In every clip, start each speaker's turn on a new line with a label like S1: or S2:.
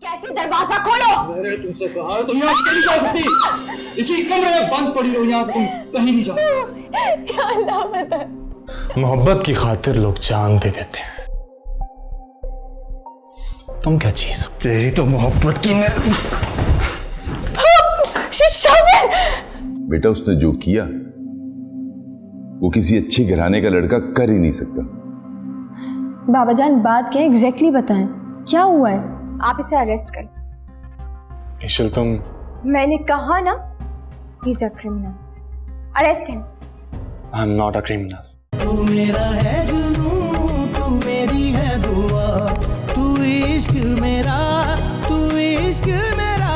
S1: कैफी दरवाजा खोलो।
S2: मैंने तुमसे कहा तुम यहाँ से नहीं जा सकती। इसी कमरे में बंद पड़ी रहो, यहाँ से तुम कहीं नहीं जा सकती।
S1: या अल्लाह बता।
S3: मोहब्बत की खातिर लोग जान दे देते हैं। तुम क्या चीज हो? तेरी तो मोहब्बत की मैं
S4: बेटा उसने जो किया वो किसी अच्छे घराने का लड़का कर ही नहीं सकता।
S5: बाबा जान बात क्या एग्जैक्टली बताएं, क्या हुआ है?
S1: आप इसे अरेस्ट करें।
S3: ईशल तुम।
S1: मैंने कहा ना, he is a criminal. Arrest him.
S3: I am not a criminal.
S6: तू मेरा है जुनून, तू मेरी है दुआ, तू इश्क मेरा, तू इश्क मेरा,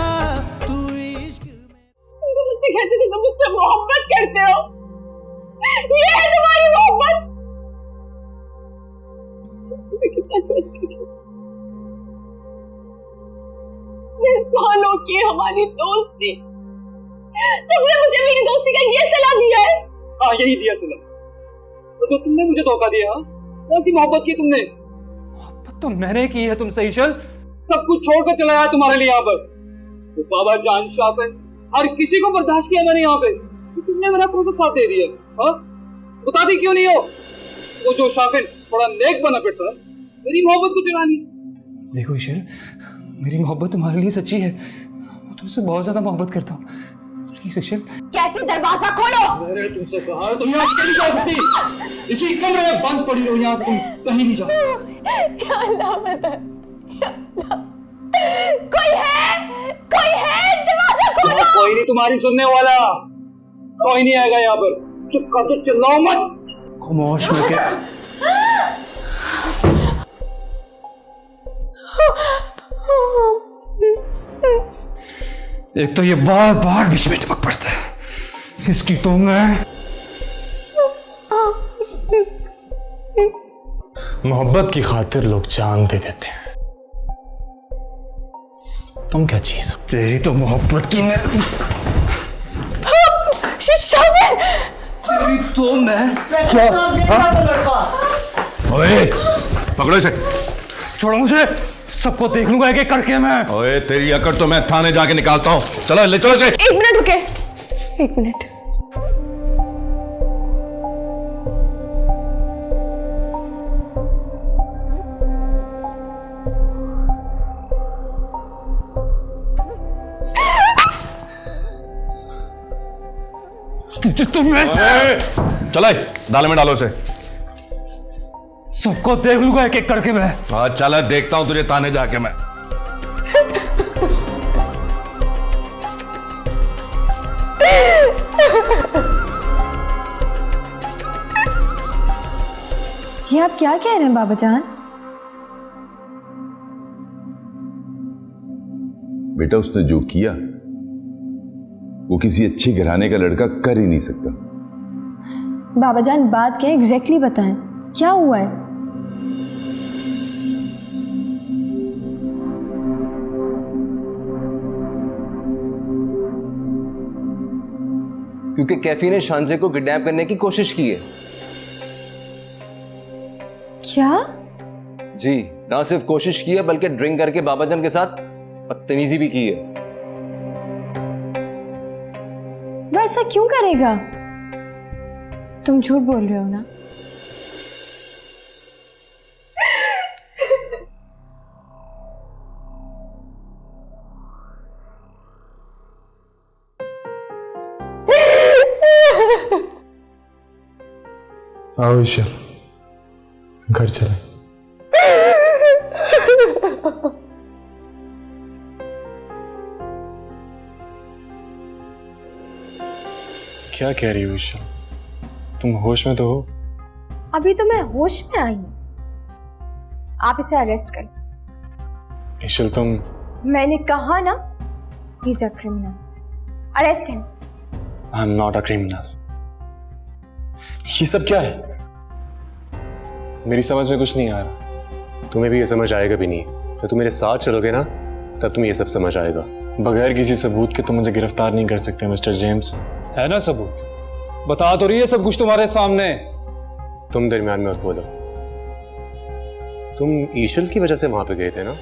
S6: तू इश्क मेरा।
S1: तुम मुझसे कहते थे तुम मुझसे मोहब्बत करते हो, ये है तुम्हारी मोहब्बत। तुम्हें कितना कष्ट किया। सालों की हमारी दोस्ती, तुमने मुझे मेरी दोस्ती का ये सलाह दिया है।
S2: हाँ यही दिया सलाह। तो तुमने मुझे धोखा दिया। हाँ कौन सी मोहब्बत की तुमने?
S3: मोहब्बत तो मैंने की है तुमसे ईशल।
S2: सब कुछ छोड़कर चला आया तुम्हारे लिए यहाँ पर। तो बाबा जान शाफिन हर किसी को बर्दाश्त किया मैंने यहाँ पे। तो तुमने मेरा कौन सा साथ दे दिया? हाँ बताती क्यों नहीं हो? वो जो शाफिन थोड़ा नेक बना फिरता है, मेरी मोहब्बत को चुरानी।
S3: देखो ईशल, मेरी मोहब्बत तुम्हारे लिए सच्ची है। मैं तुमसे बहुत ज्यादा मोहब्बत करता हूँ। प्लीज ईशल।
S1: कैफी दरवाजा खोलो।
S2: मैंने तुमसे कहा तुम यहाँ से नहीं जा सकती। इसी कमरे में बंद पड़ी रहो, यहाँ से तुम कहीं नहीं जा सकती।
S1: या अल्लाह बता। या अल्लाह। कोई है दरवाजा खोलो।
S2: कोई नहीं तुम्हारी सुनने वाला, कोई नहीं आएगा यहाँ पर। चुप कर दो, चिल्लाओ मत।
S3: खामोश में क्या? एक तो ये बार बार बीच में टपक पड़ता है, इसकी तो मैं। मोहब्बत की खातिर लोग जान दे देते हैं। तुम क्या चीज हो? तेरी तो मोहब्बत की मैं। तेरी तो मैं क्या?
S4: ओए पकड़ो इसे।
S3: छोड़ो मुझे, सबको देख लूंगा एक एक करके मैं।
S4: ओए तेरी अकड़ तो मैं थाने जाके निकालता हूँ। चलो ले चलो इसे।
S1: 1 मिनट रुके, 1 मिनट।
S3: तुम
S4: चलो डाले में डालो इसे।
S3: सबको देख लूंगा एक एक करके मैं।
S4: हाँ चल देखता हूँ तुझे थाने जाके मैं।
S5: ये आप क्या कह रहे हैं बाबा जान?
S4: बेटा उसने जो किया वो किसी अच्छे घराने का लड़का कर ही नहीं सकता।
S5: बाबा जान बात क्या एग्जैक्टली बताएं, क्या हुआ है?
S7: क्योंकि कैफी ने शांजे को किडनैप करने की कोशिश की है।
S5: क्या?
S7: जी, ना सिर्फ कोशिश की है बल्कि ड्रिंक करके बाबाजान के साथ बदतमीजी भी की है।
S5: वो ऐसा क्यों करेगा? तुम झूठ बोल रहे हो ना?
S3: आओ ईशल, घर चले। क्या कह रही हो ईशल? तुम होश में तो हो?
S1: अभी तो मैं होश में आई हूं। आप इसे अरेस्ट करें।
S3: ईशल तुम।
S1: मैंने कहा ना, he is a criminal. Arrest him.
S3: I am not a criminal. ये सब क्या है? मेरी समझ में कुछ नहीं आ रहा।
S8: तुम्हें भी ये समझ आएगा भी नहीं। जब तुम मेरे साथ चलोगे ना तब तुम्हें ये सब समझ आएगा।
S3: बगैर किसी सबूत के तुम मुझे गिरफ्तार नहीं कर सकते मिस्टर जेम्स। है ना सबूत? बता तो रही है सब कुछ तुम्हारे सामने।
S8: तुम दरमियान में मत बोलो। तुम ईशल की वजह से वहां पे गए थे ना?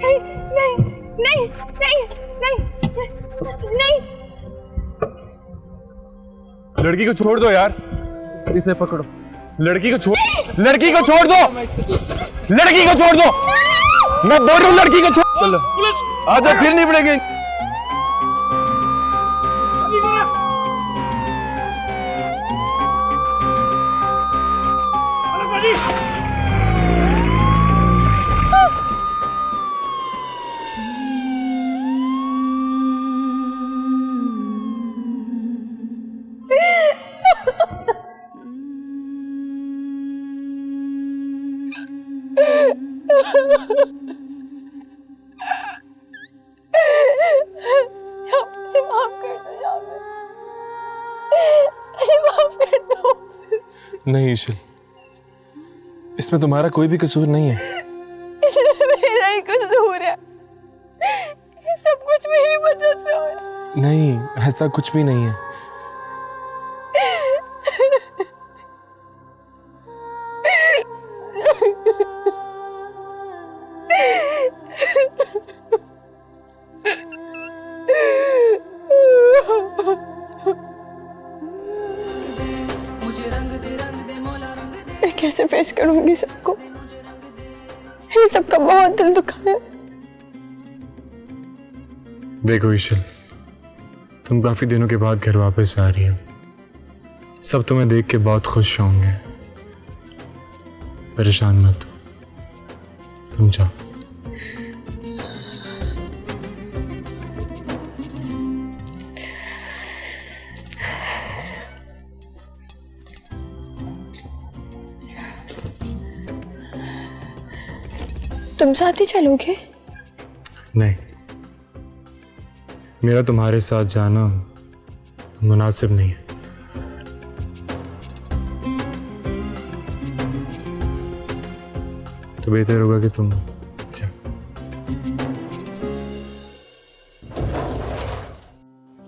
S1: नहीं नहीं नहीं नहीं नहीं नहीं।
S4: लड़की को छोड़ दो यार,
S3: इसे पकड़ो।
S4: लड़की को छोड़ दो, लड़की को छोड़ दो, मैं बोल रहा हूँ लड़की को छोड़ दो। आजा फिर नहीं पड़ेंगे।
S1: मुझे माफ कर दो यार, मुझे माफ कर दो।
S3: नहीं ईशल, इसमें तुम्हारा कोई भी कसूर नहीं है।
S1: इसमें मेरा ही कसूर है, ये सब कुछ मेरी वजह से हो रहा है।
S3: नहीं, ऐसा कुछ भी नहीं है।
S1: मैं कैसे फेस करूंगी सबको, मैंने सबका बहुत दिल दुखा है।
S3: देखो ईशल, तुम काफी दिनों के बाद घर वापस आ रही हो, सब तुम्हें देख के बहुत खुश होंगे। परेशान मत हो, तुम जाओ।
S1: तुम साथ ही चलोगे?
S3: नहीं, मेरा तुम्हारे साथ जाना मुनासिब नहीं है। तो बेहतर होगा कि तुम जाओ।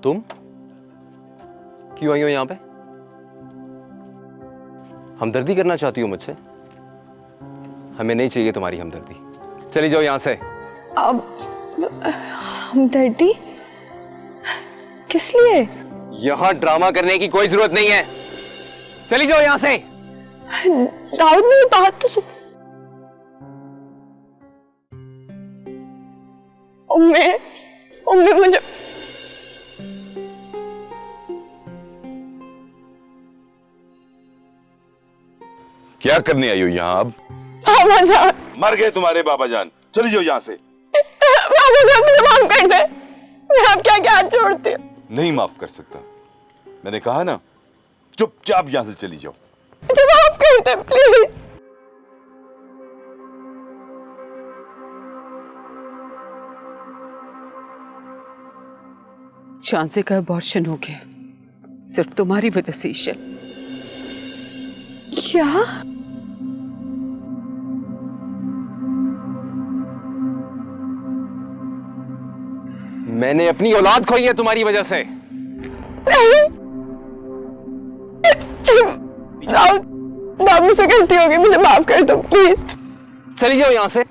S7: तुम क्यों आई हो यहां पे? हमदर्दी करना चाहती हो मुझसे? हमें नहीं चाहिए तुम्हारी हमदर्दी, चली जाओ यहां से।
S1: अब हमदर्दी किस लिए?
S7: यहां ड्रामा करने की कोई जरूरत नहीं है, चली जाओ यहां से।
S1: दाऊद, मेरी बात तो सुन। उम्मी मुझे
S4: क्या करने आई हो यहाँ अब?
S1: बाबा जान,
S4: मर गए तुम्हारे बाबा जान, चली जाओ यहाँ से।
S1: बाबा जान मुझे माफ कर दे, मैं आपके आगे हाथ जोड़ती हूँ।
S4: नहीं माफ कर सकता, मैंने कहा ना, चुपचाप यहाँ से चली जाओ।
S1: मुझे माफ कर दे प्लीज।
S9: चांसे का अबॉर्शन हो गया सिर्फ तुम्हारी वजह से ईशल।
S1: क्या?
S7: मैंने अपनी औलाद खोई है तुम्हारी वजह से।
S1: दाऊद, मुझसे गलती हो गई, मुझे माफ कर दो प्लीज।
S7: चली जाओ यहां से,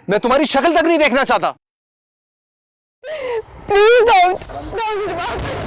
S7: मैं तुम्हारी शक्ल तक नहीं देखना चाहता।
S1: प्लीज दाऊद, मुझे माफ कर दो।